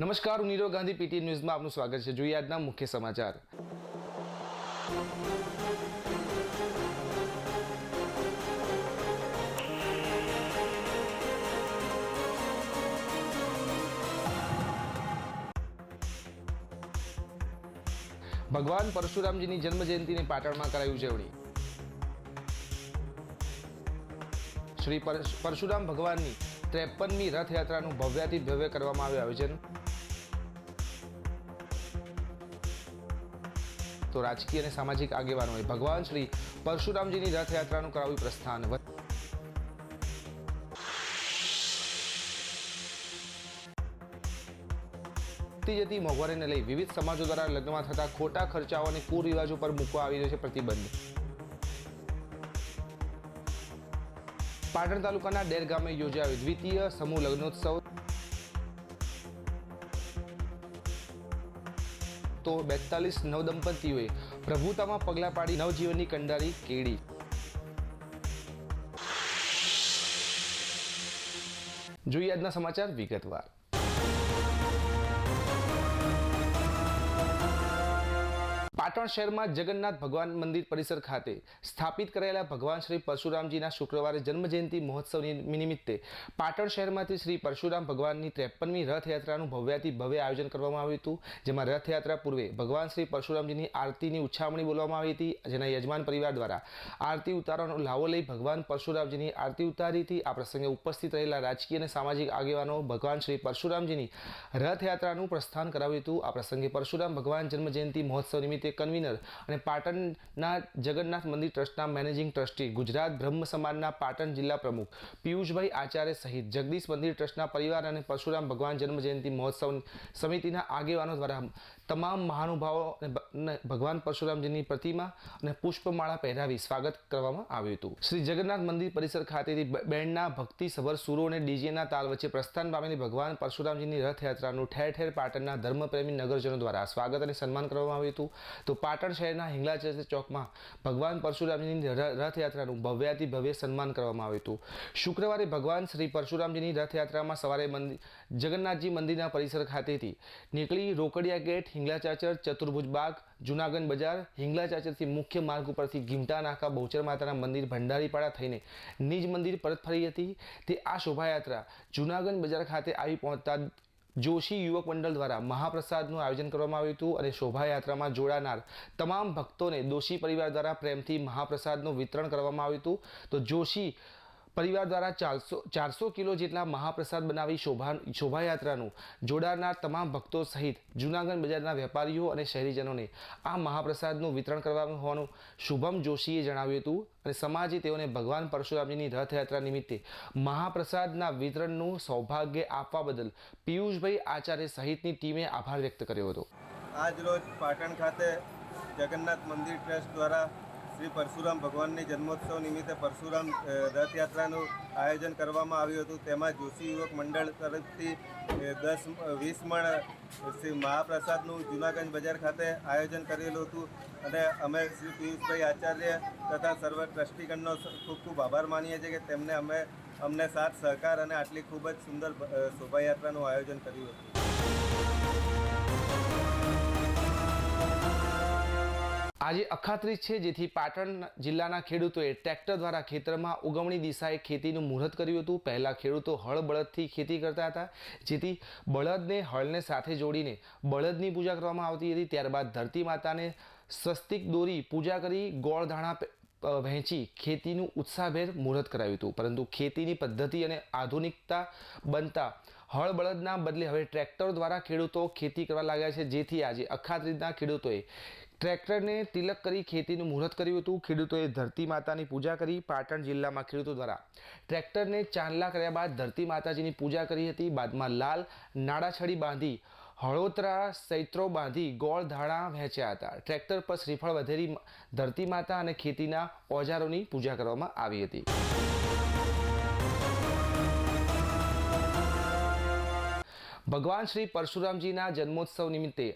નમસ્કાર, હું નીરવ ગાંધી પીટી ન્યૂઝમાં આપનું સ્વાગત છે। જોઈએ આજના મુખ્ય સમાચાર। ભગવાન પરશુરામજીની જન્મજયંતિની પાટણમાં કરાઈ ઉજવણી। શ્રી પરશુરામ ભગવાનની 53મી રથયાત્રાનું ભવ્યાતિ ભવ્ય કરવામાં આવ્યું આયોજન। તો રાજકીય અને સામાજિક આગેવાનોએ ભગવાન શ્રી પરશુરામજીની રથયાત્રાનું કરાવ્યું પ્રસ્થાન। જતી મોંઘવારીને લઈ વિવિધ સમાજો દ્વારા લગ્નમાં થતા ખોટા ખર્ચાઓ અને કુરિવાજો પર મૂકવા આવી રહ્યો છે પ્રતિબંધ। પાટણ તાલુકાના ડેર ગામે યોજાયો દ્વિતીય સમૂહ લગ્નોત્સવ। તો 42 નવદંપતીઓએ પ્રભુતામાં પગલાં પાડી નવજીવનની કંડારી કેળી। જોઈએ આજના સમાચાર વિગતવાર। પાટણ શહેરમાં જગન્નાથ ભગવાન મંદિર પરિસર ખાતે સ્થાપિત કરાયેલા ભગવાન શ્રી પરશુરામજીના શુક્રવારે જન્મજયંતિ મહોત્સવ નિમિત્તે પાટણ શહેરમાંથી શ્રી પરશુરામ ભગવાનની 53મી રથયાત્રાનું ભવ્યાતિ ભવ્ય આયોજન કરવામાં આવ્યું હતું, જેમાં રથયાત્રા પૂર્વે ભગવાન શ્રી પરશુરામજીની આરતીની ઉછામણી બોલવામાં આવી હતી, જેના યજમાન પરિવાર દ્વારા આરતી ઉતારવાનો લાવો લઈ ભગવાન પરશુરામજીની આરતી ઉતારી હતી। આ પ્રસંગે ઉપસ્થિત રહેલા રાજકીય અને સામાજિક આગેવાનો ભગવાન શ્રી પરશુરામજીની રથયાત્રાનું પ્રસ્થાન કરાવ્યું હતું। આ પ્રસંગે પરશુરામ ભગવાન જન્મજયંતિ મહોત્સવ નિમિત્તે કન્વીનર અને પાટણના જગન્નાથ મંદિર ટ્રસ્ટના મેનેજિંગ ટ્રસ્ટી, ગુજરાત બ્રહ્મ સમાજના પાટણ જિલ્લા પ્રમુખ પિયુષભાઈ આચાર્ય સહિત જગદીશ મંદિર ટ્રસ્ટના પરિવાર અને પરશુરામ ભગવાન જન્મજયંતિ મહોત્સવ સમિતિના આગેવાનો દ્વારા તમામ મહાનુભાવો ભગવાન પરશુરામજીની પ્રતિમા અને પુષ્પમાળા પહેરાવી સ્વાગત કરવામાં આવ્યું હતું। શ્રી જગન્નાથ મંદિર પરિસર ખાતેથી બેન્ડના ભક્તિસભર સુરો અને ડીજેના તાલ વચ્ચે પ્રસ્થાન પામેલી ભગવાન પરશુરામજીની રથયાત્રાનું ઠેર ઠેર પાટણના ધર્મપ્રેમી નગરજનો દ્વારા સ્વાગત અને સન્માન કરવામાં આવ્યું હતું। તો પાટણ શહેરના હિંગલાચર્ચ ચોકમાં ભગવાન પરશુરામજીની રથયાત્રાનું ભવ્યાતિ ભવ્ય સન્માન કરવામાં આવ્યું હતું। શુક્રવારે ભગવાન શ્રી પરશુરામજીની રથયાત્રામાં સવારે જગન્નાથજી મંદિરના પરિસર ખાતેથી નીકળી રોકડિયા ગેટ, હિંગલાચાચર, ચતુર્ભુજ બાગ, જૂનાગંજ બજાર, હિંગલાચાચરથી મુખ્ય માર્ગ ઉપરથી ગીમટા નાકા, બહુચર માતાના મંદિર, ભંડારીપાડા થઈને નિજ મંદિર પરત ફરી હતી। તે આ શોભાયાત્રા જૂનાગંજ બજાર ખાતે આવી પહોંચતા જોશી યુવક મંડળ દ્વારા મહાપ્રસાદનું આયોજન કરવામાં આવ્યું હતું અને શોભાયાત્રામાં જોડાનાર તમામ ભક્તોને દોશી પરિવાર દ્વારા પ્રેમથી મહાપ્રસાદનું વિતરણ કરવામાં આવ્યું હતું। તો જોશી પરિવાર દ્વારા 400 કિલો જેટલા મહાપ્રસાદ બનાવી શોભાયાત્રાનું જોડાનાર તમામ ભક્તો સહિત જૂનાગંજ બજારના વેપારીઓ અને શહેરીજનોને આ મહાપ્રસાદનું વિતરણ કરવામાં હોવાનું શુભમ જોશીએ જણાવ્યું હતું અને સમાજે તેઓને ભગવાન પરશુરામજીની રથયાત્રા નિમિત્તે મહાપ્રસાદના વિતરણનું સૌભાગ્ય આપવા બદલ પિયુષભાઈ આચાર્ય સહિતની ટીમે આભાર વ્યક્ત કર્યો હતો। આજ રોજ પાટણ ખાતે જગન્નાથ મંદિર ટ્રસ્ટ દ્વારા શ્રી પરશુરામ ભગવાનની જન્મોત્સવ નિમિત્તે પરશુરામ રથયાત્રાનું આયોજન કરવામાં આવ્યું હતું। તેમાં જોશી યુવક મંડળ તરફથી 10-20 મણ શ્રી મહાપ્રસાદનું જૂનાગંજ બજાર ખાતે આયોજન કરેલું હતું અને અમે શ્રી પિયુષભાઈ આચાર્ય તથા સર્વ ટ્રસ્ટીગણનો ખૂબ ખૂબ આભાર માનીએ છીએ કે તેમને અમને સાથ સહકાર અને આટલી ખૂબ જ સુંદર શોભાયાત્રાનું આયોજન કર્યું હતું। આજે અખાત્રીજ છે, જેથી પાટણ જિલ્લાના ખેડૂતોએ ટ્રેક્ટર દ્વારા ખેતરમાં ઉગમણી દિશાએ ખેતીનું મુહૂર્ત કર્યું હતું। પહેલાં ખેડૂતો હળ બળદથી ખેતી કરતા હતા, જેથી બળદને હળને સાથે જોડીને બળદની પૂજા કરવામાં આવતી હતી। ત્યારબાદ ધરતી માતાને સ્વસ્તિક દોરી પૂજા કરી ગોળ ધાણા વહેંચી ખેતીનું ઉત્સાહભેર મુહૂર્ત કરાવ્યું હતું। પરંતુ ખેતીની પદ્ધતિ અને આધુનિકતા બનતા હળ બળદના બદલે હવે ટ્રેક્ટર દ્વારા ખેડૂતો ખેતી કરવા લાગ્યા છે, જેથી આજે અખાત્રીજના ખેડૂતોએ ટ્રેક્ટરને તિલક કરી ખેતીનું મુહૂર્ત કર્યું હતું। ખેડૂતોએ ધરતી માતાની પૂજા કરી। પાટણ જિલ્લામાં ખેડૂતો દ્વારા ટ્રેક્ટરને ચાંદલા કર્યા બાદ ધરતી માતાજીની પૂજા કરી હતી। બાદમાં લાલ નાડાછડી બાંધી હળોતરા સૈત્રો બાંધી ગોળ ધાણા વહેંચ્યા હતા। ટ્રેક્ટર પર શ્રીફળ વધેરી ધરતી માતા અને ખેતીના ઓજારોની પૂજા કરવામાં આવી હતી। ભગવાન શ્રી પરશુરામજીના જન્મોત્સવ નિમિત્તે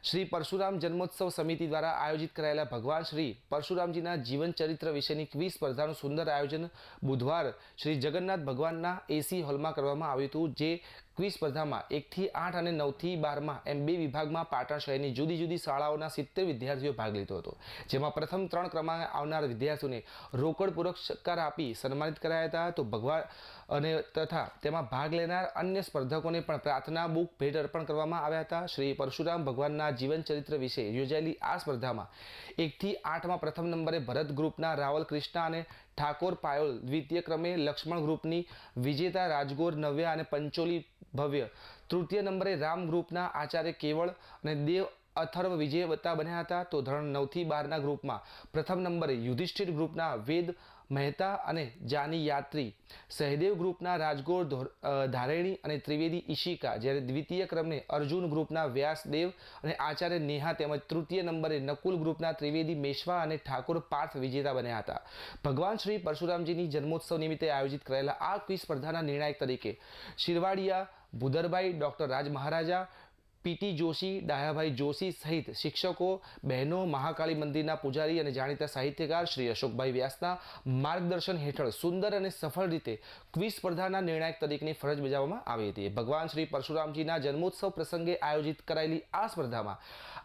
શ્રી પરશુરામ જન્મોત્સવ સમિતિ દ્વારા આયોજિત કરાયેલા ભગવાન શ્રી પરશુરામજીના જીવન ચરિત્ર વિશેની ક્વિઝ સ્પર્ધાનું સુંદર આયોજન બુધવાર શ્રી જગન્નાથ ભગવાનના એસી હોલમાં કરવામાં આવ્યું હતું, જે ક્વિઝ સ્પર્ધામાં 1 થી 8 અને 9 થી 12માં એમ 2 વિભાગમાં પાટણ શહેરની જુદી જુદી શાળાઓના 70 વિદ્યાર્થીઓ ભાગ લીધો હતો, જેમાં પ્રથમ 3 ક્રમાંકે આવનાર વિદ્યાર્થીઓને રોકડપૂર્વક સત્કાર આપી સન્માનિત કરાયા હતા. તો ભગવાન અને તથા તેમાં ભાગ લેનાર અન્ય સ્પર્ધકોને પણ પ્રાર્થના બુક ભેટ અર્પણ કરવામાં આવ્યા હતા. શ્રી પરશુરામ ભગવાનના જીવન ચરિત્ર વિશે યોજાયેલી આ સ્પર્ધામાં 1 થી 8માં પ્રથમ નંબરે ભરત ગ્રુપના રાવલ કૃષ્ણા અને ઠાકોર પાયોલ, દ્વિતીય ક્રમે લક્ષ્મણ ગ્રુપની વિજેતા રાજગોર નવ્યા અને પંચોલી ભવ્ય, તૃતીય નંબરે રામ ગ્રુપના આચાર્ય કેવળ અને દેવ અથર્વ વિજેતા બન્યા હતા. તો ધોરણ 9 થી 12ના ગ્રુપમાં પ્રથમ નંબરે યુધિષ્ઠિર ગ્રુપના વેદ મહેતા અને જાની યાત્રી, સહદેવ ગ્રુપના રાજગોર ધારેણી અને ત્રિવેદી ઈશિકા, જ્યારે દ્વિતીય ક્રમે અર્જુન ગ્રુપના વ્યાસદેવ અને આચાર્ય નેહા તેમજ તૃતીય નંબરે નકુલ ગ્રુપના ત્રિવેદી મેશવા અને ઠાકોર પાર્થ વિજેતા બન્યા હતા. ભગવાન શ્રી પરશુરામજીની જન્મોત્સવ નિમિત્તે આયોજિત કરાયેલા આ ક્વિઝ સ્પર્ધાના નિર્ણાયક તરીકે શિરવાડિયા, ભુદરભાઈ, ડૉક્ટર રાજ મહારાજા, પીટી જોશી, ડાયાભાઈ જોશી સહિત શિક્ષકો, બહેનો, મહાકાળી મંદિરના પૂજારી અને જાણીતા સાહિત્યકાર શ્રી અશોકભાઈ વ્યાસના માર્ગદર્શન હેઠળ સુંદર અને સફળ રીતે ક્વિઝ સ્પર્ધાના નિર્ણાયક તરીકેની ફરજ બજાવવામાં આવી હતી. ભગવાન શ્રી પરશુરામજીના જન્મોત્સવ પ્રસંગે આયોજિત કરાયેલી આ સ્પર્ધામાં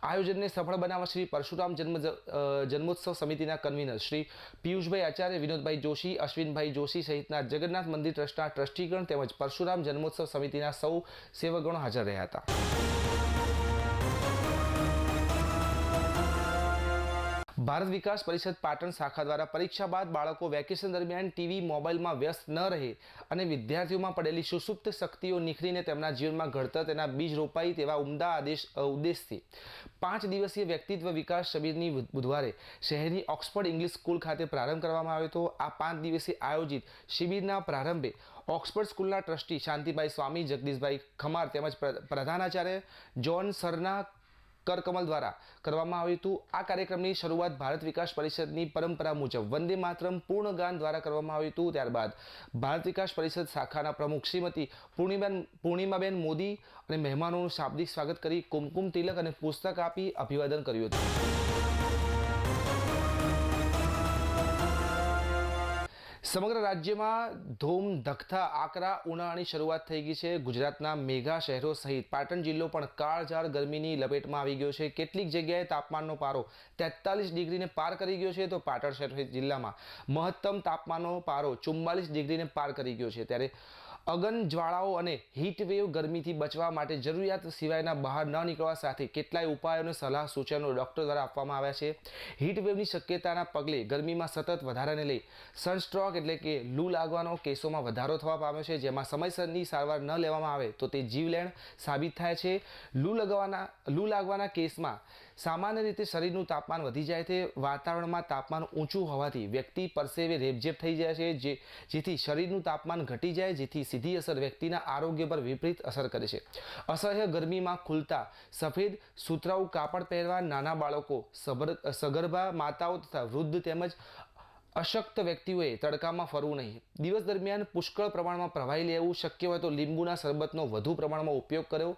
આયોજનને સફળ બનાવવા શ્રી પરશુરામ જન્મોત્સવ સમિતિના કન્વીનર શ્રી પિયુષભાઈ આચાર્ય, વિનોદભાઈ જોશી, અશ્વિનભાઈ જોશી સહિતના જગન્નાથ મંદિર ટ્રસ્ટના ટ્રસ્ટીગણ તેમજ પરશુરામ જન્મોત્સવ સમિતિના સૌ સેવકગણો હાજર રહ્યા હતા. ભારત વિકાસ પરિષદ પાટણ શાખા દ્વારા પરીક્ષા બાદ બાળકો વેકેશન દરમિયાન ટીવી, મોબાઈલમાં વ્યસ્ત ન રહે અને વિદ્યાર્થીઓમાં પડેલી સુષુપ્ત શક્તિઓ નિખરીને તેમના જીવનમાં ઘડતર તેના બીજ રોપાય તેવા ઉમદા ઉદ્દેશથી 5 દિવસીય વ્યક્તિત્વ વિકાસ શિબિરની બુધવારે શહેરની ઓક્સફર્ડ ઇંગ્લિશ સ્કૂલ ખાતે પ્રારંભ કરવામાં આવ્યો હતો. આ 5 દિવસીય આયોજિત શિબિરના પ્રારંભે ઓક્સફર્ડ સ્કૂલના ટ્રસ્ટી શાંતિભાઈ સ્વામી, જગદીશભાઈ ખમાર તેમજ પ્રધાનાચાર્ય જોન સરના કરકમલ દ્વારા કરવામાં આવ્યું હતું. આ કાર્યક્રમની શરૂઆત ભારત વિકાસ પરિષદની પરંપરા મુજબ વંદે માતરમ પૂર્ણ ગાન દ્વારા કરવામાં આવ્યું હતું. ત્યારબાદ ભારત વિકાસ પરિષદ શાખાના પ્રમુખ શ્રીમતી પૂર્ણિમાબેન મોદી અને મહેમાનોનું શાબ્દિક સ્વાગત કરી કુમકુમ તિલક અને પુસ્તક આપી અભિવાદન કર્યું હતું. સમગ્ર રાજ્યમાં ધૂમધખતા આકરા ઉનાળાની શરૂઆત થઈ ગઈ છે. ગુજરાતના મેઘા શહેરો સહિત પાટણ જિલ્લો પણ કાળઝાળ ગરમીની લપેટમાં આવી ગયો છે. કેટલીક જગ્યાએ તાપમાનનો પારો 43 ડિગ્રીને પાર કરી ગયો છે, તો પાટણ શહેર જિલ્લામાં મહત્તમ તાપમાનનો પારો 44 ડિગ્રીને પાર કરી ગયો છે. ત્યારે અગન જ્વાળાઓ અને હીટવેવ ગરમીથી બચવા માટે જરૂરિયાત સિવાયના બહાર ન નીકળવા સાથે કેટલાય ઉપાયોની સલાહ સૂચનો ડૉક્ટર દ્વારા આપવામાં આવ્યા છે. હીટવેવની શક્યતાના પગલે ગરમીમાં સતત વધારાને લઈ સનસ્ટ્રોક એટલે કે લૂ લાગવાનો કેસોમાં વધારો થવા પામ્યો છે, જેમાં સમયસરની સારવાર ન લેવામાં આવે તો તે જીવલેણ સાબિત થાય છે. લૂ લાગવાના કેસમાં સામાન્ય રીતે શરીરનું તાપમાન વધી જાય છે. વાતાવરણમાં તાપમાન ઊંચું હોવાથી વ્યક્તિ પરસેવે રેબઝેબ થઈ જાય છે, જેથી શરીરનું તાપમાન ઘટી જાય, જેથી સીધી અસર વ્યક્તિના આરોગ્ય પર વિપરીત અસર કરે છે. અસહ્ય ગરમીમાં ખુલતા સફેદ સુતરાઉ કાપડ પહેરવા, નાના બાળકો, સગર્ભા માતાઓ તથા વૃદ્ધ તેમજ અશક્ત વ્યક્તિઓએ તડકામાં ફરવું નહીં. દિવસ દરમિયાન પુષ્કળ પ્રમાણમાં પ્રવાહી લેવું, શક્ય હોય તો લીંબુના શરબતનો વધુ પ્રમાણમાં ઉપયોગ કરવો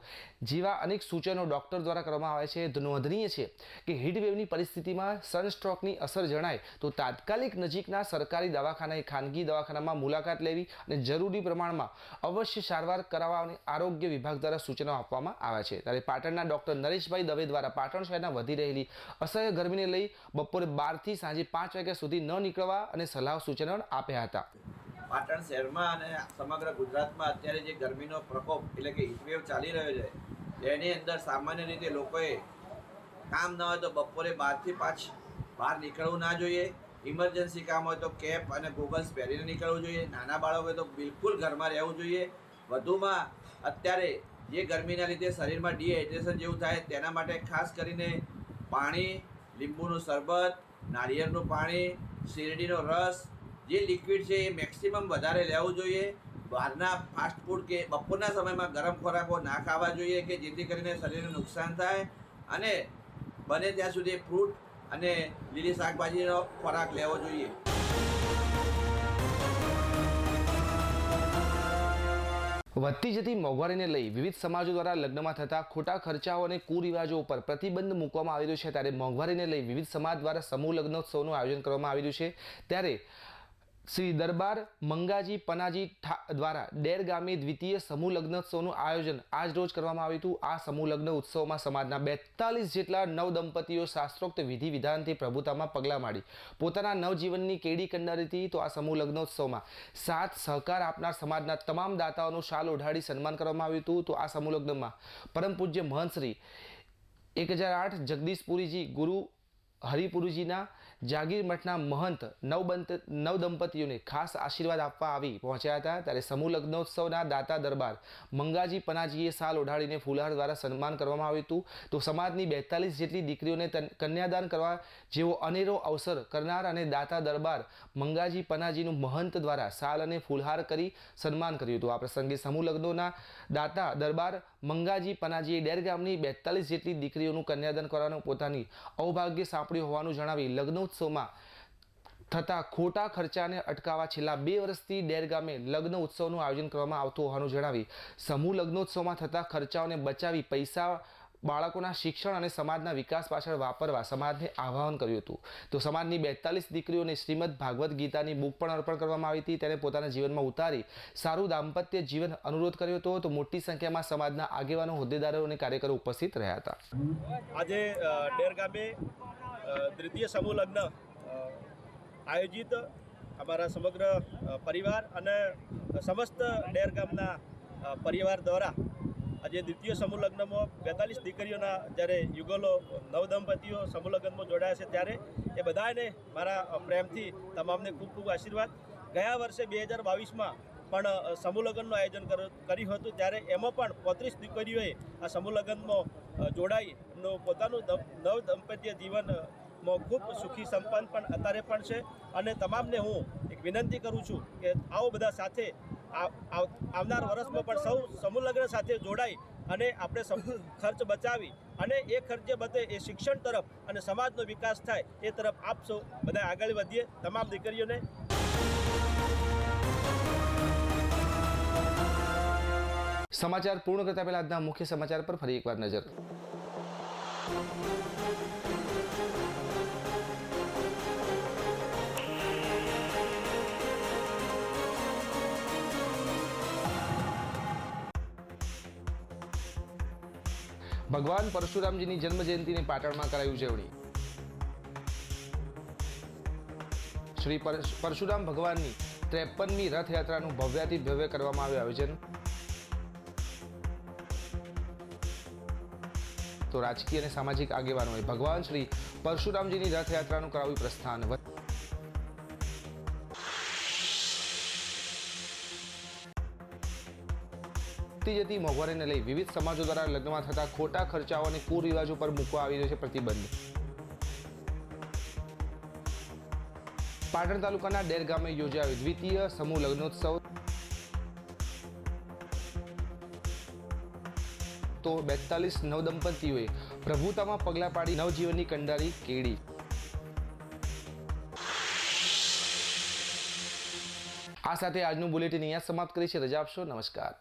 જેવા અનેક સૂચનો ડૉક્ટર દ્વારા કરવામાં આવે છે. નોંધનીય છે કે હીટવેવની પરિસ્થિતિમાં સનસ્ટ્રોકની અસર જણાય તો તાત્કાલિક નજીકના સરકારી દવાખાના, ખાનગી દવાખાનામાં મુલાકાત લેવી અને જરૂરી પ્રમાણમાં અવશ્ય સારવાર કરાવવાની આરોગ્ય વિભાગ દ્વારા સૂચનો આપવામાં આવ્યા છે. ત્યારે પાટણના ડૉક્ટર નરેશભાઈ દવે દ્વારા પાટણ શહેરના વધી રહેલી અસહ્ય ગરમીને લઈ બપોરે 12 થી સાંજે 5 વાગ્યા સુધી ન નીકળવા અને સલાહ સૂચનો આપ્યા હતા. પાટણ શહેરમાં અને સમગ્ર ગુજરાતમાં અત્યારે જે ગરમીનો પ્રકોપ એટલે કે હીટવેવ ચાલી રહ્યો છે, તેની અંદર સામાન્ય રીતે લોકોએ કામ ન હોય તો બપોરે 12 થી 5 બહાર નીકળવું ના જોઈએ. ઇમરજન્સી કામ હોય તો કેપ અને ગોગલ્સ પહેરીને નીકળવું જોઈએ. નાના બાળકો હોય તો બિલકુલ ઘરમાં રહેવું જોઈએ. વધુમાં અત્યારે જે ગરમીના લીધે શરીરમાં ડિહાઇડ્રેશન જેવું થાય તેના માટે ખાસ કરીને પાણી, લીંબુનું શરબત, નાળિયેરનું પાણી, શેરડીનો રસ જે લિક્વિડ છે એ મેક્સિમમ વધારે લેવું જોઈએ. બહારના ફાસ્ટ ફૂડ કે બપોરના સમયમાં ગરમ ખોરાકો ના ખાવા જોઈએ કે જેથી કરીને શરીરને નુકસાન થાય, અને બને ત્યાં સુધી ફ્રૂટ અને લીલી શાકભાજીનો ખોરાક લેવો જોઈએ. વધતી જતી મોંઘવારીને લઈ વિવિધ સમાજો દ્વારા લગ્નમાં થતા ખોટા ખર્ચાઓ અને કુરિવાજો ઉપર પ્રતિબંધ મૂકવામાં આવી રહ્યો છે. ત્યારે મોંઘવારીને લઈ વિવિધ સમાજ દ્વારા સમૂહ લગ્નોત્સવનું આયોજન કરવામાં આવી રહ્યું છે. ત્યારે શ્રી દરબાર મંગાજી પનાજી દ્વારા ડેર ગામે દ્વિતીય સમૂહ લગ્નોત્સવનું આયોજન આજ રોજ કરવામાં આવ્યું હતું. આ સમૂહ લગ્ન ઉત્સવમાં સમાજના 42 જેટલા નવ દંપતીઓ શાસ્ત્રોક્ત વિધિ વિધાનથી પ્રભુતામાં પગલાં માંડી પોતાના નવજીવનની કેડી કંડારી હતી. તો આ સમૂહ લગ્નોત્સવમાં સાથ સહકાર આપનાર સમાજના તમામ દાતાઓનું શાલ ઓઢાડી સન્માન કરવામાં આવ્યું હતું. તો આ સમૂહ લગ્નમાં પરમ પૂજ્ય મહંત શ્રી 1008 જગદીશપુરીજી ગુરુ હરિપુરુજીના જાગીર મઠના મહંત નવ દંપતીઓને ખાસ આશીર્વાદ આપવા આવી પહોંચ્યા હતા. ત્યારે સમૂહ લગ્નોત્સવના દાતા દરબાર મંગાજી પનાજીએ સાલ ઓઢાડીને ફૂલહાર દ્વારા સન્માન કરવામાં આવ્યું હતું. તો સમાજની 42 જેટલી દીકરીઓને કન્યાદાન કરવા જેવો અનેરો અવસર કરનાર અને દાતા દરબાર મંગાજી પનાજીનું મહંત દ્વારા સાલ અને ફૂલહાર કરી સન્માન કર્યું હતું. આ પ્રસંગે સમૂહ લગ્નોના દાતા દરબાર મંગાજી પનાજીએ ડેર ગામની 42 જેટલી દીકરીઓનું કન્યાદાન કરવાનું પોતાની અવભાગ્ય સાંપડ્યું હોવાનું જણાવી લગ્નોત્સવમાં થતા ખોટા ખર્ચાને અટકાવવા છેલ્લા 2 વર્ષથી ડેર ગામે લગ્ન ઉત્સવનું આયોજન કરવામાં આવતું હોવાનું જણાવી સમૂહ લગ્નોત્સવમાં થતા ખર્ચાઓને બચાવી પૈસા બાળકોના શિક્ષણ અને સમાજના વિકાસ પાછળ વાપરવા સમાજને આહ્વાન કર્યું હતું. તો સમાજની 42 દીકરીઓને શ્રીમદ ભાગવત ગીતાની બુક પણ અર્પણ કરવામાં આવી હતી. તેને પોતાના જીવનમાં ઉતારી સારું દાંપત્ય જીવન અનુરોધ કર્યો હતો. તો મોટી સંખ્યામાં સમાજના આગેવાનો, હોદ્દેદારો અને કાર્યકરો ઉપસ્થિત રહ્યા હતા. આજે ડેર ગામે દ્વિતીય સમૂહ લગ્ન આયોજિત અમારા સમગ્ર પરિવાર અને સમસ્ત ડેર ગામના પરિવાર દ્વારા આજે દ્વિતીય સમૂહ લગ્નમાં 42 દીકરીઓના જ્યારે યુગલો નવદંપતીઓ સમૂહ લગ્નમાં જોડાયા છે ત્યારે એ બધાને મારા પ્રેમથી તમામને ખૂબ ખૂબ આશીર્વાદ. ગયા વર્ષે 2022માં પણ સમૂહ લગ્નનું આયોજન કર્યું હતું. ત્યારે એમાં પણ 35 દીકરીઓએ આ સમૂહ લગ્નમાં જોડાઈ એમનું પોતાનું નવ દંપતીય જીવનમાં ખૂબ સુખી સંપન્ન પણ અત્યારે પણ છે. અને તમામને હું એક વિનંતી કરું છું કે આવો બધા સાથે આવનાર વર્ષમાં પણ સૌ સમૂહ લગ્ન સાથે જોડાઈ અને આપણે ખર્ચ બચાવી અને એ ખર્ચ જે બચે એ શિક્ષણ તરફ અને સમાજનો વિકાસ થાય એ તરફ આપ સૌ બધા આગળ વધીએ. તમામ દીકરીઓને સમાચાર પૂર્ણ કરતા પહેલા આજના મુખ્ય સમાચાર પર ફરી એકવાર નજર. ભગવાન પરશુરામજીની જન્મ જયંતિની પાટણમાં કરાઈ ઉજવણી. શ્રી પરશુરામ ભગવાનની 53મી રથયાત્રાનું ભવ્યાતિ ભવ્ય કરવામાં આવ્યું આયોજન. તો રાજકીય અને સામાજિક આગેવાનોએ ભગવાન શ્રી પરશુરામજીની રથયાત્રાનું કરાવ્યું પ્રસ્થાન. જતી મોંઘવારીને લઈ વિવિધ સમાજો દ્વારા લગ્નમાં થતા ખોટા ખર્ચાઓ અને કુરિવાજો પર મૂકવા આવી રહ્યો છે પ્રતિબંધ. પાટણ તાલુકાના ડેર ગામે યોજાયો દ્વિતીય સમૂહ લગ્નોત્સવ. તો 42 નવદંપતીઓએ પ્રભુતામાં પગલાં પાડી નવજીવનની કંડારી કેડી. આ સાથે આજનું બુલેટિન અહીંયા સમાપ્ત કરી છે. રજા આપશો. નમસ્કાર.